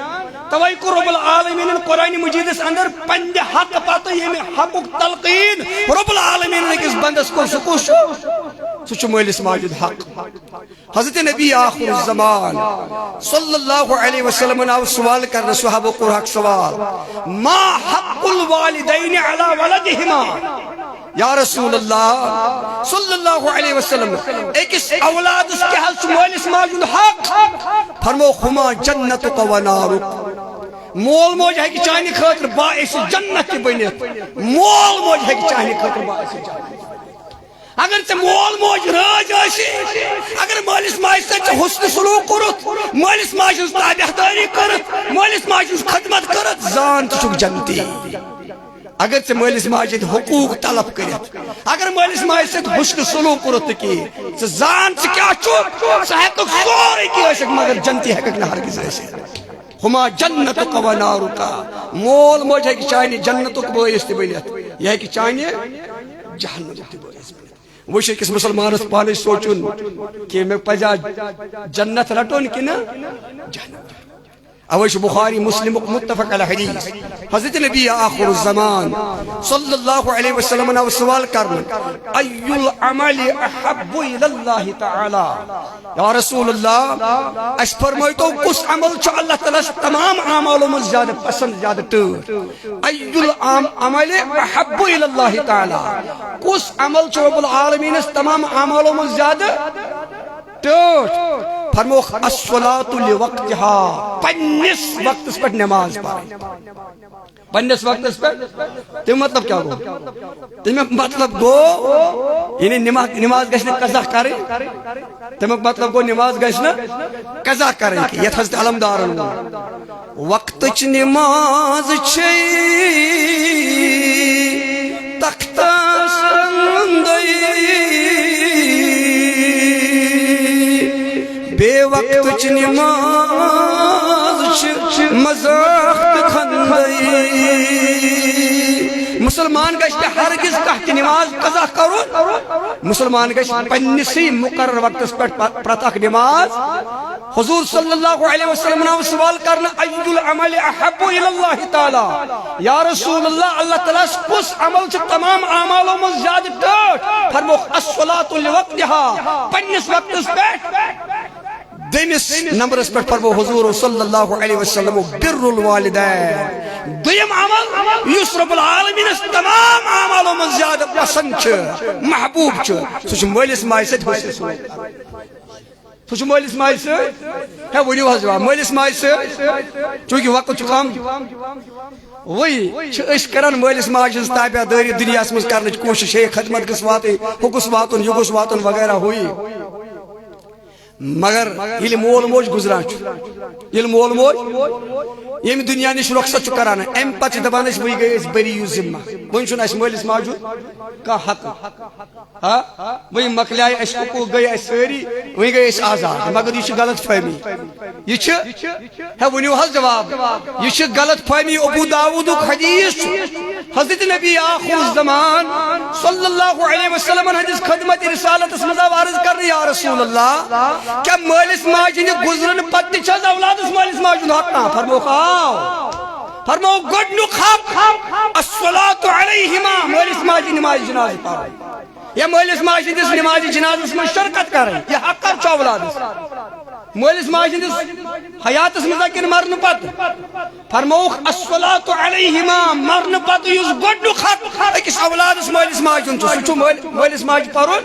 توے کوٚر رب العالمیٖنن قرآن مجیدس اندر پننہِ حقہٕ پتہٕ ییٚمہِ حقُک تلقیٖن رب العالمیٖنن أکِس بندس کوٚر سُہ کُس چھُ سُہ چھُ مٲلِس ماجہِ ہُنٛد حق حضرت نبی آخر الزمان صلی اللہ علیہ وسلم آو سوال کرنہٕ صحابو کوٚر حق سوال ما حق الوالدین علی ولدہما یا رسول اللہ صلی اللہ علیہ وسلم أکِس اولادس کیٛاہ حظ چھُ مٲلِس ماجہِ ہُنٛد حق فرمو ہما جنتُک و نارُک مول موج ہیٚکہِ چانہِ خٲطرٕ باعث جنت تہِ بٔنِتھ مول موج ہیٚکہِ چانہِ خٲطرٕ باعث جنت اگر ژےٚ مول موج رٲضۍ ٲسی اگر مٲلِس ماجہِ سۭتۍ ژےٚ حُسنہِ سلوٗک کوٚرُتھ مٲلِس ماجہِ ہٕنٛز تابعدٲری کٔرٕتھ مٲلِس ماجہِ ہٕنٛز خدمت کٔرٕتھ زان ژٕ چھُکھ جنتی اگر ژےٚ مٲلِس ماجہِ ہٕنٛدۍ حقوٗق طلب کٔرِتھ اگر مٲلِس ماجہِ سۭتۍ حُسنہِ سلوٗک کوٚرُتھ نہٕ کِہیٖنۍ ژٕ زان ژٕ کیٛاہ چھُکھ ژٕ ہٮ۪ککھ سورُے کینٛہہ ٲسِتھ مگر جنتی ہٮ۪ککھ نہٕ ہرگز ٲسِتھ ہما جنتُک و نارُک مول موج ہیٚکہِ چانہِ جنتُک بٲعث تہِ بٔنِتھ یہِ ہیٚکہِ چانہِ جہنم تہ بٲیِس بٔنِتھ وٕچھ أکِس مُسلمانس پانَے سونٛچُن کہِ مےٚ پزیٛا جنت رٹُن کِنہٕ جہنم اوے چھُ بخاری مسلمُک متفق علیہ حدیث حضرت نبی آخر الزمان صلی اللہ علیہ وسلم آو سوال کرنہٕ ای العمل احب الی اللہ تعالی یا رسول اللہ اس فرمٲیتو کُس عمل چھُ اللہ تعالیٰ تمام اعمالو منٛز زیادٕ پسند زیادٕ ٹٲٹھ ای العمل احب الی اللہ تعالی کُس عمل چھُ رب العالمینس تمام اعمالو منٛز زیادٕ ٹٲٹھ فرموخ الصلاۃ لوقتها پننس وقتس پہ نماز پڑھیں پننس وقتس پہ تم مطلب کیا گو تم مطلب گو یعنی نماز گژھِ نہٕ قضا کرٕنۍ تمیُک مطلب گو نماز گژھِ نہٕ قضا کرٕنۍ یتھ حضرت علمدارن ووٚن وقتٕچ نماز چھے تختس اندٕے بے وقت نماز مذاق کھندے مسلمان گژھِ ہرگز کانٛہہ نماز قضا کرُن مسلمان گژھِ پننسٕے مقرر وقتس پٮ۪ٹھ پرٛٮ۪تھ اکھ نماز حضور صلی اللہ علیہ وسلم آو سوال کرنہٕ ای العمل احب الی اللہ تعالی یا رسول اللہ اللہ تعالیٰ کُس عمل چھُ تمام اعمالو منٛز زیادٕ ٹٲٹھ فرموخ الصلاۃ لوقتها پننس وقتس پٮ۪ٹھ دٔیمِس نمبرس پٮ۪ٹھ فرمو حضور صلی اللہ علیہ وسلم بر الوالدین دوٚیِم عمل یُس رب العالمینس تمام اعمالو منٛز زیادٕ پسند چھُ محبوب چھُ سُہ چھُ مٲلِس ماجہِ سۭتۍ حٲصِل سُہ چھُ مٲلِس ماجہِ سۭتۍ ہے ؤنِو حظ جواب مٲلِس ماجہِ سۭتۍ چوٗنٛکہِ وقت چھُ کم وۄنۍ چھِ أسۍ کران مٲلِس ماجہِ ہٕنٛز تابع دٲری دُنیاہس منٛز کرنٕچ کوٗشش ہے خدمت گٔژھ واتٕنۍ ہُہ گوٚژھ واتُن یہِ گوٚژھ واتُن وغیرہ ہُہ یہِ مگر ییٚلہِ مول موج گُزران چھُ ییٚلہِ مول موج ییٚمہِ دُنیا نِش رۄخصت چھُ کران امہِ پتہٕ چھِ دپان أسۍ وۄنۍ گٔے أسۍ بٔری یُس ذمہ وۄنۍ چھُنہٕ اَسہِ مٲلِس ماجہِ ہُنٛد کانٛہہ حق وۄنۍ مۄکلیے اَسہِ حقوٗق گٔے اَسہِ سٲری وۄنۍ گٔے أسۍ آزاد مگر یہِ چھِ غلط فہمی یہِ چھِ ہے ؤنِو حظ جواب یہِ چھِ غلط فہمی ابو داؤدُک حدیث چھُ حضرت نبی آخر الزمان صلی اللہ علیہ وسلم ہٕنٛدِس خدمت رسالتس منٛز آو عرض کرنہٕ یا رسول اللہ کیا مٲلِس ماجہِ ہٕنٛدِ گُزرن پتہٕ تہِ چھِ حظ اولادس مٲلِس ماجہِ ہُنٛد حق کانٛہہ فرموکھ فرمو گۄڈنیُک حق الصلاۃ علیہما مٲلِس ماجہِ نمازِ جنازٕ پرٕنۍ یا مٲلِس ماجہِ ہٕنٛدِس نمازِ جنازس منٛز شرکت کرٕنۍ یہِ حق کر چھُ اولادس مٲلِس ماجہِ ہٕنٛدِس حیاتس منٛز کِنہٕ مرنہٕ پتہٕ فرموکھ الصلاۃ علیہما مرنہٕ پتہٕ یُس گۄڈنیُک حق أکِس اولادس مٲلِس ماجہِ ہُنٛد چھُ سُہ چھُ مٲلِس ماجہِ پرُن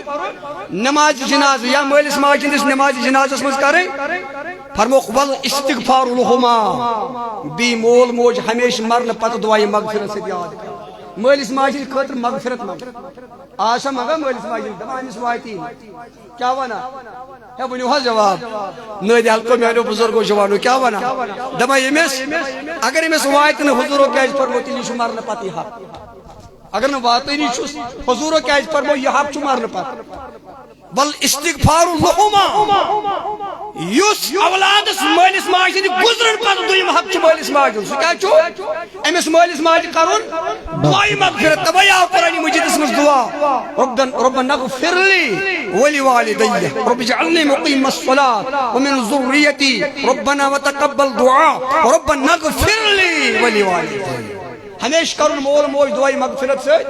نمازِ جنازٕ یا مٲلِس ماجہِ ہٕنٛدِس نمازِ جنازس منٛز کرٕنۍ فرموکھ ول استغفار لہما بیٚیہِ مول موج ہمیشہِ مرنہٕ پتہٕ دعایہِ مغفرت سۭتۍ یاد کرٕنۍ مٲلِس ماجہِ ہٕنٛدِ خٲطرٕ مغفرت آز چھا منگان مٲلِس ماجہِ دپان أمِس واتی کیٛاہ ونان ہے ؤنِو حظ جواب نٲدِ حلقو میانیو بُزرگو جوانو کیٛاہ ونان دپان ییٚمِس اگر أمِس واتہِ نہٕ حضوٗرو کیٛازِ فرمو تیٚلہِ چھُ مرنہٕ پتہٕ یہِ حق اگر نہٕ واتٲنی چھُس حضوٗرو کیٛازِ فرمو یہِ حق چھُ مرنہٕ پتہٕ بل استغفار لہما یُس اولادس مٲلِس ماجہِ ہٕنٛدِ گُزرن پتہٕ دوٚیِم حق چھُ مٲلِس ماجہِ ہُنٛد سُہ کیٛاہ چھُ أمِس مٲلِس ماجہِ کرُن دعایہِ مغفرت تَوَے آو قرآنِ مجیٖدس منٛز دعا ربنا اغفر لي ولوالدي رب اجعلني مقيم الصلاة ومن ذريتي ربنا وتقبل دعاء ربنا اغفر لي ولوالدي ہمیشہ کرُن مول موج دعایہِ مغفرت سۭتۍ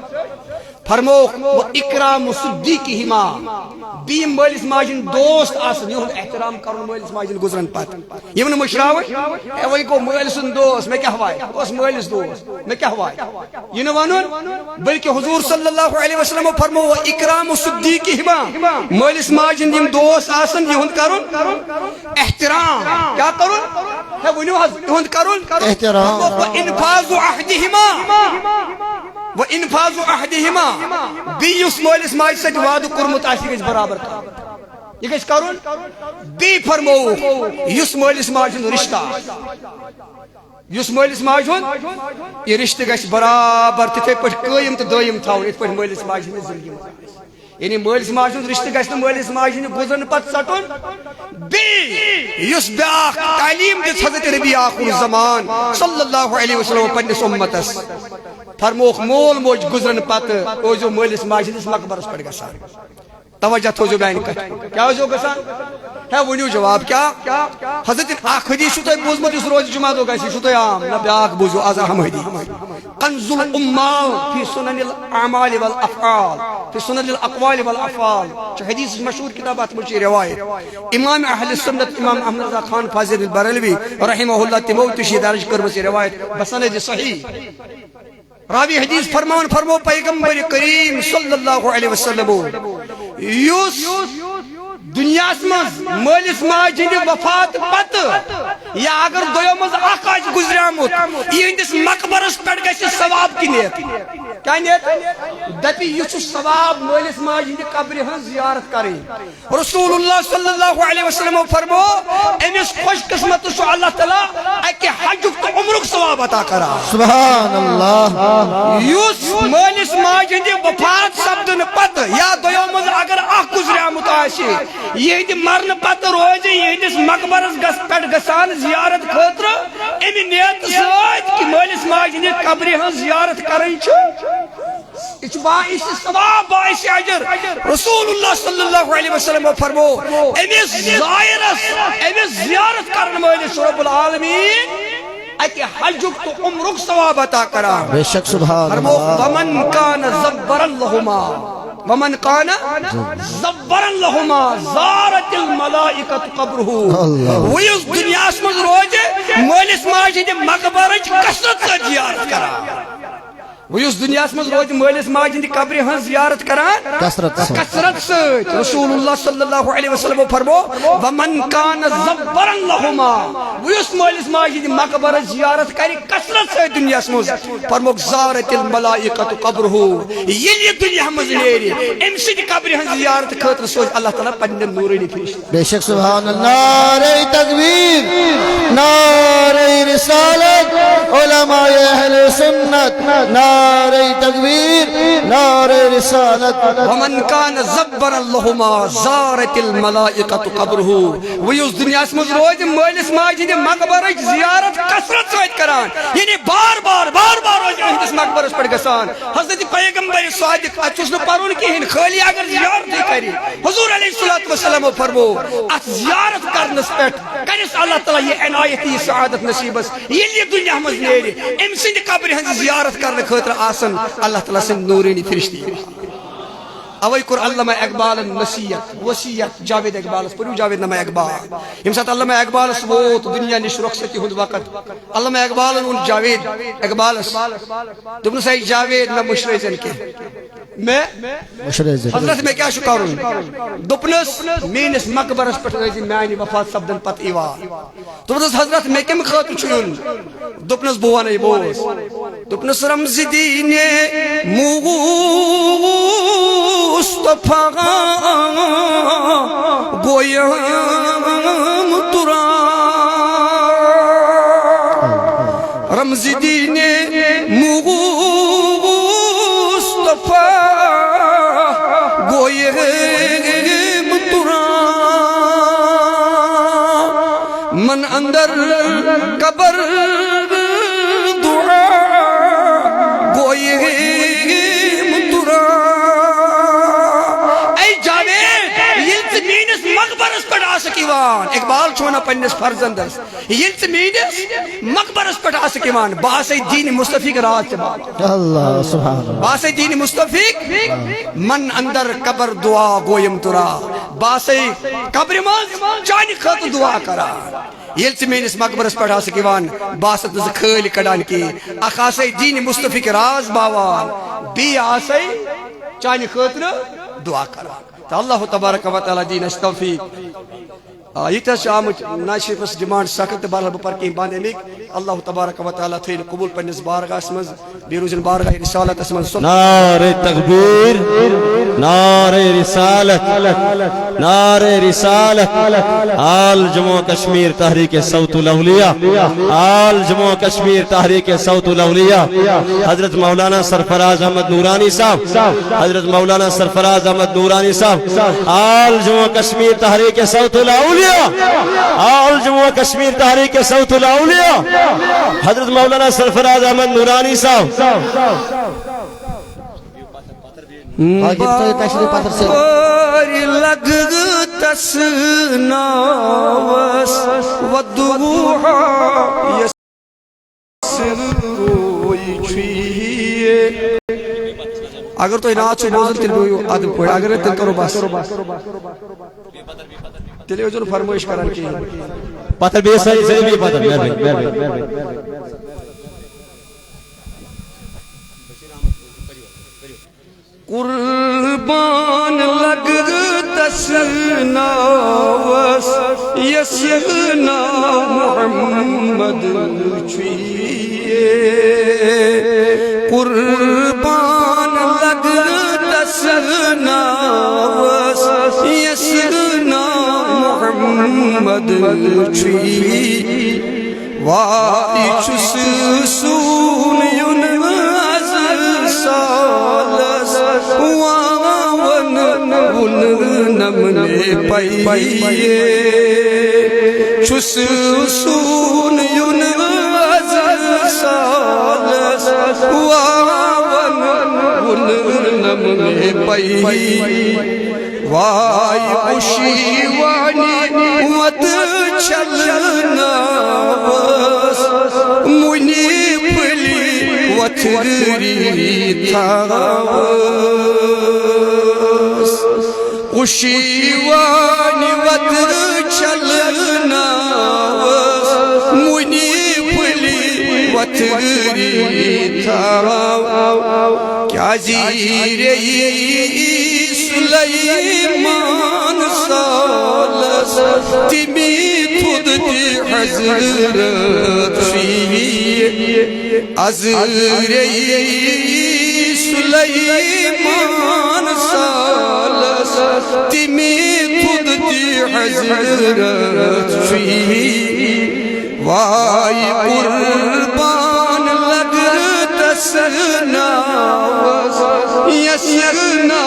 فرموکھ اکرام صدیقہما بیٚیہِ مٲلِس ماجہِ ہٕنٛدۍ دوست آسن یِہُنٛد احترام کرُن مٲلِس ماجہِ ہٕنٛدۍ گُزرن پتہٕ یِم نہٕ مٔشراوٕنۍ ہے وۄنۍ گوٚو مٲلۍ سُنٛد دوست مےٚ کیٛاہ واتہِ اوس مٲلِس دوست مےٚ کیٛاہ واتہِ یہِ نہٕ ونُن بلکہِ حضوٗر صلی اللہ علیہ وسلمو فرمو اکرام صدیقہما مٲلِس ماجہِ ہٕنٛدۍ یِم دوست آسن یِہُنٛد کرُن احترام کیٛاہ کرُن ہے ؤنِو حظ یِہُنٛد کرُن احترام انفاظ عہدہما وانفاظ عہدہما بیٚیہِ یُس مٲلِس ماجہِ سۭتۍ وعدٕ کوٚرمُت آسہِ یہِ گژھِ برابر کرُن یہ گژھِ کرُن بیٚیہِ فرمووُکھ یُس مٲلِس ماجہِ ہُنٛد رِشتہٕ آسہِ یُس مٲلِس ماجہِ ہُنٛد یہِ رِشتہٕ گژھِ برابر تِتھَے پٲٹھۍ قٲیِم تہٕ دٲیِم تھاوُن یِتھ پٲٹھۍ مٲلِس ماجہِ ہٕنٛدِس زِندگی منٛز یعنی مٲلِس ماجہِ ہُنٛد رِشتہٕ گژھِ نہٕ مٲلِس ماجہِ ہٕنٛدِ گُزرنہٕ پتہٕ ژٹُن بیٚیہِ یُس بیٛاکھ تعلیٖم دِژ حضرت نبی آخر الزمان صلی اللہ علیہ وسلم پننِس اُمتس فرموک مول موج گزرن پتہ روزو مالس ماجہ ہندس مقبرس پہ گژھان توجہ تھوزو میانہ کتھ کیا گژھان ہے ونیو جواب کیا حضرت اخ حدیث تہ بوزمت اس روز جمعہ دو گژھِ یہ تہ عام نہ بیاکھ بوزو از اہم حدیث کنز الامال فی سنن الاعمال والافعال فی سنن الاقوال والافعال حدیث مشہور کتاب ات مچ روایت امام اہل سنت امام احمد رضا خان فاضل البریلوی رحمہ اللہ تمو تشی درج کرمس روایت بسند صحیح راوی حدیث فرمو پیغمبر کریم صلی اللہ علیہ وسلم یوس دنیا مز مالس ماج ہند وفات پتہ یا اگر دویو مز اخ آج گزریامت یہ ہندس مقبرس پہ گژھِ ثواب کی نیت کیا نیت دپی یہ ثواب مالس ماج ہند قبر ہن زیارت کریں رسول اللہ صلی اللہ علیہ وسلم فرمو امس خوش قسمت سو اللہ تعالی اکہ حج تو عمرک ثواب عطا کرا سبحان اللہ یوس مالس ماج ہند وفات سپدن پتہ یا دویو مز اگر اخ گزریامت آسہ یہ مرن پتہ روز یہ مقبرس پہ گژھان زیارت خاطر امہ نیت ست کہ مالس ماج ہند قبر ہن زیارت کریں یہ باعث ثواب باعث اجر رسول اللہ صلی اللہ علیہ وسلم فرمو امس زائرس امس زیارت کرن مالس رب العالمین اکہ حجک تو عمرک ثواب عطا کرا بے شک سبحان فرمو اللہ ومن کان زبر لہما ومن کان زبر لہما زارت الملائکۃ قبرہ وی اس دنیا مز روز مالس ماج ہند مقبرچ کثرت سے زیارت کرا وہ اس دنیا مز روز مالس ماج ہند قبر ہن زیارت کران کثرت سے رسول اللہ صلی اللہ علیہ وسلم فرمو ومن کان زبرا لہما وہ اس مالس ماج ہند مقبر زیارت کری کثرت سے دنیا مز فرمو زارت الملائکۃ قبرہ یہ دنیا مز نیری ام سد قبر ہن زیارت خاطر سوز اللہ تعالی پنن نورانی فرشتہ بے شک سبحان اللہ نعرہ تکبیر نعرہ رسالت علماء اہل سنت نعرہ تکبیر نعرہ رسالت ومن کان زبر لہما زارت الملائکۃ قبرہ وی اس دنیا مز روز مالس ماج ہند مقبرچ زیارت کثرت ست کران یعنی بار بار روز ہندس مقبرس پہ گژھان حضرت پیغمبر صادق اتس نہ پرن کہین خالی اگر زیارت کری حضور علیہ الصلوۃ والسلام فرمو ات زیارت کرنس پہ کرس اللہ تعالی یہ عنایت یہ سعادت نصیبس یہ دنیا مز نیری ام سند قبر ہند زیارت کرنے خاطر آسن اللہ تعالی سند نورانی فرشتی اوے کور علامہ اقبال نصیحت وصیت جاوید اقبال پڑھو جاوید نامہ اقبال یم سات علامہ اقبال ووت دنیا نش رخصتی ہند وقت علامہ اقبال ان جاوید اقبال دپن سا جاوید نہ مشرزن کے میں حضرت میں کیا کروں دپنس مینس مقبرس پہ میانہ وفات سپدن پتہ ایوان دپنس حضرت میں کم خاطر چھن دپنس بہ ون بوز دپنس رمز دین مصطفیٰ گویم ترا رمز دین مصطفیٰ گویم ترا من اندر قبر دعا گویم ترا اے جاوید یہ مینس مقبرس پہ آسکیوان اقبال چھونا پنس فرزندس یہ مینس مقبرس پہ آسکیوان باسی دین مصطفی کا راز سے بات اللہ سبحان اللہ باسی دین مصطفی من اندر قبر دعا گویم ترا باسی قبر مز چانی خاطر دعا کرا یہ مینس مقبرس پہ آسکیوان باست نز خالی کڑان کی اخ آسی دین مصطفی کے راز باوان بی آسی چانی خاطر دعا کرا تو اللہ تبارک و تعالی دین اس توفیق یہ تس آمت ناشرفس ڈیمانڈ سخت بہرحال بہ پر کہیں بند امیک اللہ تبارک و تعالی تھین قبول پنس بارگاہس مز بیروزن بارگاہ رسالت مز نعرہ تکبیر نعرہ رسالت نعرہ رسالت آل جموں کشمیر تحریک صوت الاولیاء آل جموں کشمیر تحریک صوت الاولیاء حضرت مولانا سرفراز احمد نورانی صاحب حضرت مولانا سرفراز احمد نورانی صاحب آل جموں کشمیر تحریک صوت الاولیاء آل جموں کشمیر تحریک صوت الاولیاء حضرت مولانا سرفراز احمد نورانی صاحب لگ تسناوس ودوحا یسروی چھوئیے اگر تو انات چھو بوزن تل بیو آدم کوئی اگر تل کرو بس تلیو جو فرموش کرن کی پتر بھی صحیح صحیح بھی پتر قربان لگ تسناوس یسنا محمد چھوئیے قربان لگ تسناوس یسنا محمد چھوئیے وائی چھس سون ینواز سالس واون ون نمنے پائیے چھس سون ینواز سالس واون ون نمنے پائیے وائی اشیوانی وط چلنا منی پلی وطری تھاوس اشیوانی وط چلنا منی پلی وطری تھاوس کیا زیرے سلیمان سالس تمی خود تی حضرت فیئے ازرئی سلیمان سالس تمی خود تی حضرت فیئے وائی قربان لگ تسنا یسنا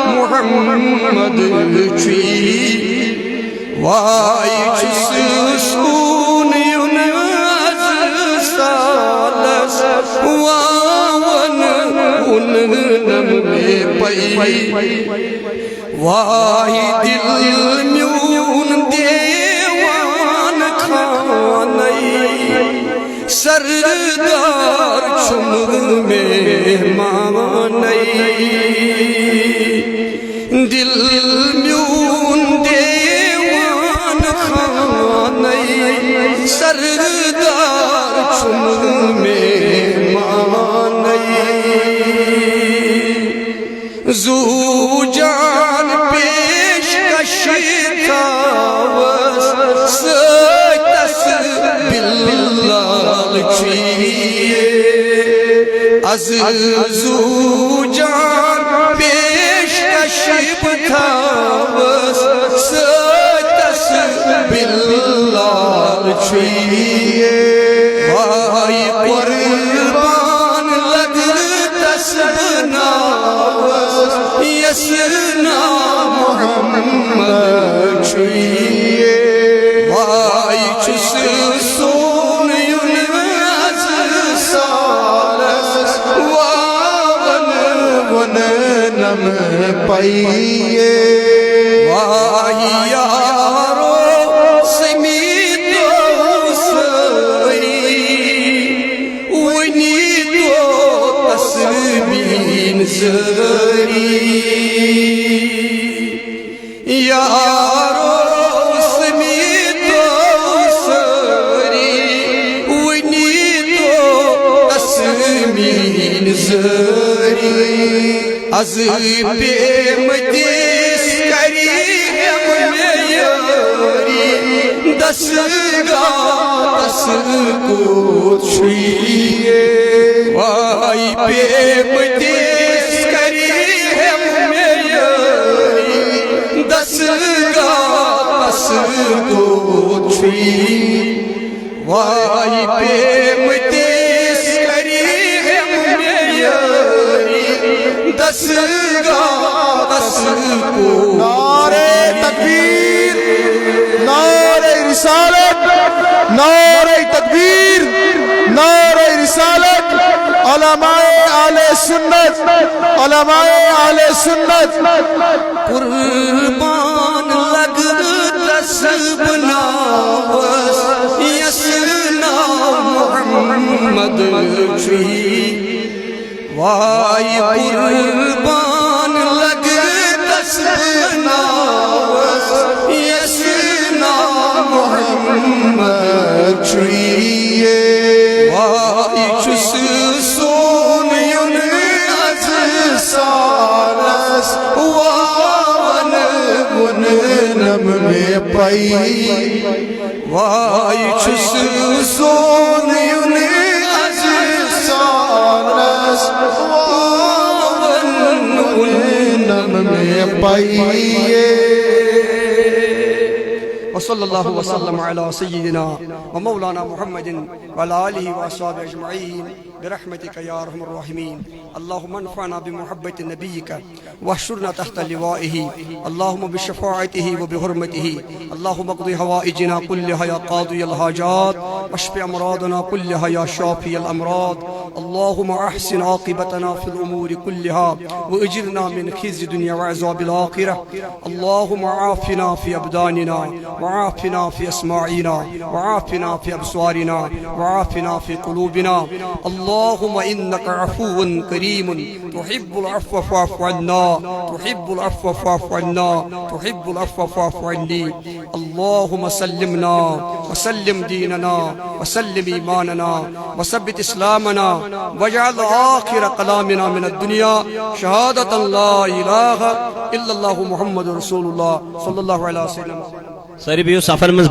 محمد چھوئیے وائی چھس سون ینواز سالس واون ان نمنے پائی وائی دل میون دیوان کھانی سردار چم مہمانی دل میون دیوان خانی سردار چم مہمانی زو جان پیش کشتاوس ستس باللال چھوئیے از زو جان پیش کشتاوس ستس باللال چھوئیے وائی قربان لگ تسناوس یسنا محمد چھوئیے وائی چھس سون ینواز سالس واون ون نم پائیے وائی یارو سمیتو سئی ونی تو تسبین زری یارو سمیتو سری ونی تو تسبین زری از پیم دیس کری میاری دسگا دس کو چھوئیے وائی پیم دیس کری میاری وائی پیمتیس کریم میاری دستگاہ کو نعرہ تکبیر نعرہ رسالت نعرہ تکبیر نعرہ رسالت علماء اہل سنت علماء اہل سنت قربان لگ تسب ناوس یسنا محمد چھی وائی قربان لگ تسب ناوس یسنا محمد چھی وائی چس سون یون از سالس وان ون نم میں پئی وائی چس سون یون از سالس وان ون نم میں پئی وصلى الله وسلم على سيدنا ومولانا محمد وعلى آله وأصحابه أجمعين برحمتك يا أرحم الراحمين. اللهم انفعنا بمحبة نبيك واحشرنا تحت لوائه، اللهم بشفاعته وبحرمته. اللهم اقضي حوائجنا كلها يا قاضي الحاجات، واشف أمراضنا كلها يا شافي الأمراض. اللهم أحسن عاقبتنا في الأمور كلها وأجرنا من خزي الدنيا وعذاب الآخرة. اللهم عافنا في أبداننا وعافنا في أسماعنا وعافنا في أبصارنا وعافنا في قلوبنا. اللهم إنك عفو كريم تحب العفو فاعف عنا، تحب العفو فاعف عنا، تحب العفو فاعف عني. اللهم سلمنا وسلم ديننا وسلم إيماننا وثبت إسلامنا واجعل آخر كلامنا من الدنيا شهادة لا إله إلا الله محمد رسول الله صلى الله عليه وسلم. سر بھی سفر میں